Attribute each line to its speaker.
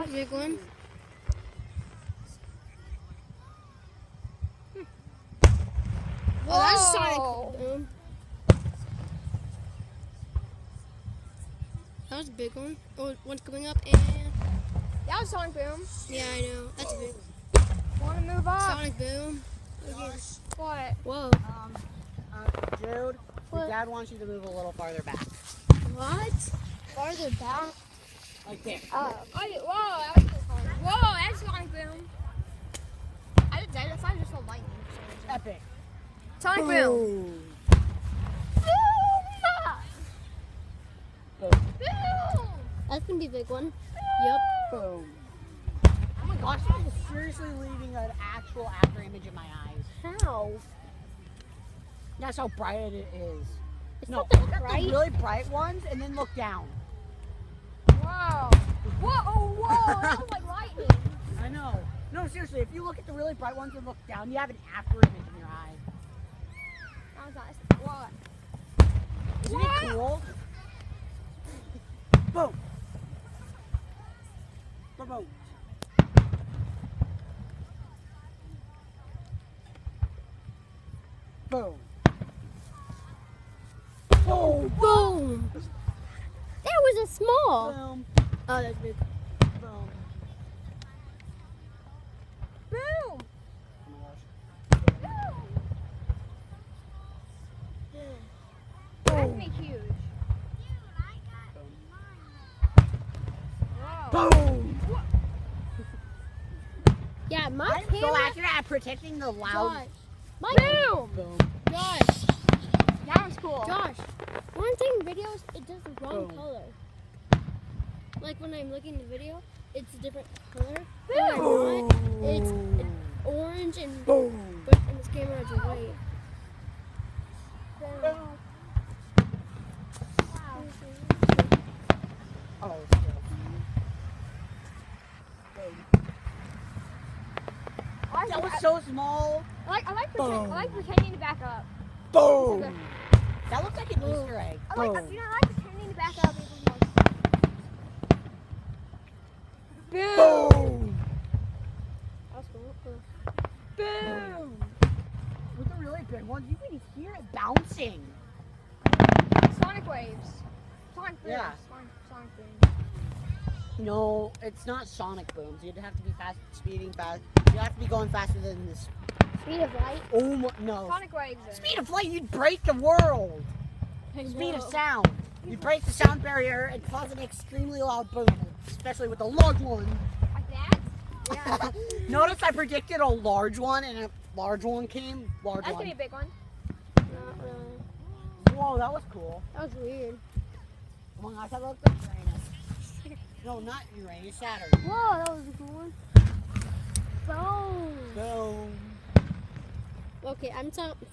Speaker 1: was a big one.
Speaker 2: Whoa.
Speaker 1: Oh, that's Sonic Boom. That was a big one. Oh, one's coming up and...
Speaker 2: That was Sonic Boom.
Speaker 1: Yeah, I know. That's a big one.
Speaker 2: Want to move up?
Speaker 1: Sonic Boom.
Speaker 2: What?
Speaker 1: Whoa.
Speaker 3: Dude, your
Speaker 1: What?
Speaker 3: dad wants you to move a little farther back.
Speaker 1: What? Farther back?
Speaker 3: Like there.
Speaker 2: Whoa, that was so fun. Whoa, that's Sonic Boom. I didn't say that. I just felt lightning.
Speaker 3: Epic.
Speaker 2: Sonic Boom.
Speaker 3: Boom.
Speaker 2: Boom.
Speaker 1: That's gonna be a big one. Yep.
Speaker 3: Boom. Oh my gosh, this is seriously leaving an actual after image in my eyes.
Speaker 1: How?
Speaker 3: That's how bright it is.
Speaker 1: It's
Speaker 3: No,
Speaker 1: not that
Speaker 3: look at
Speaker 1: bright.
Speaker 3: the really bright ones and then look down.
Speaker 2: Whoa. Whoa, that was like lightning.
Speaker 3: I know. No, seriously, if you look at the really bright ones and look down, you have an after image in your eye.
Speaker 2: That was nice. What?
Speaker 3: Isn't it cool? Boom. Boom, boom. Boom. Boom.
Speaker 1: Boom. That was a small.
Speaker 3: Boom.
Speaker 1: Oh, that's big.
Speaker 3: Boom.
Speaker 2: Boom.
Speaker 3: Oh my gosh.
Speaker 2: That's gonna be huge. Whoa.
Speaker 3: Boom.
Speaker 1: Yeah, my
Speaker 3: I'm so
Speaker 1: camera.
Speaker 3: accurate at protecting the loud.
Speaker 1: Josh. My
Speaker 2: Boom.
Speaker 3: Boom.
Speaker 1: Josh.
Speaker 2: That was cool.
Speaker 1: Josh. When I'm taking videos, it does the wrong
Speaker 3: Boom.
Speaker 1: color. Like when I'm looking at the video, it's a different color.
Speaker 3: Boom.
Speaker 1: When I'm not, it's orange and
Speaker 3: Boom.
Speaker 1: but in this camera it's white.
Speaker 3: Boom.
Speaker 2: Wow.
Speaker 3: Oh, still. Boom. That was so small.
Speaker 2: I like pretending to back up.
Speaker 3: Boom. That looks like an Easter egg.
Speaker 2: I like pretending to back up. Boom.
Speaker 3: Boom.
Speaker 1: That's cool.
Speaker 2: Boom.
Speaker 3: With the really big ones, you can hear it bouncing.
Speaker 2: Sonic waves. Sonic booms.
Speaker 3: Yeah.
Speaker 2: Sonic booms.
Speaker 3: No, it's not sonic booms. You'd have to be speeding fast. You have to be going faster than this.
Speaker 1: Speed of light.
Speaker 3: Oh my, no.
Speaker 2: Sonic waves.
Speaker 3: Speed of light, you'd break the world. Speed of sound. You'd break the sound barrier and cause an extremely loud boom, especially with a large one.
Speaker 2: Like that? Yeah.
Speaker 3: Notice I predicted a large one and a large one came. Large
Speaker 2: That's gonna be
Speaker 3: one.
Speaker 2: a big one.
Speaker 1: Not really.
Speaker 3: Whoa, that was cool.
Speaker 1: That was weird.
Speaker 3: Oh my gosh, I love the Uranus. No, not Uranus, Saturn.
Speaker 1: Whoa, that was a cool one. Boom.
Speaker 3: Boom.
Speaker 1: Okay, I'm talking.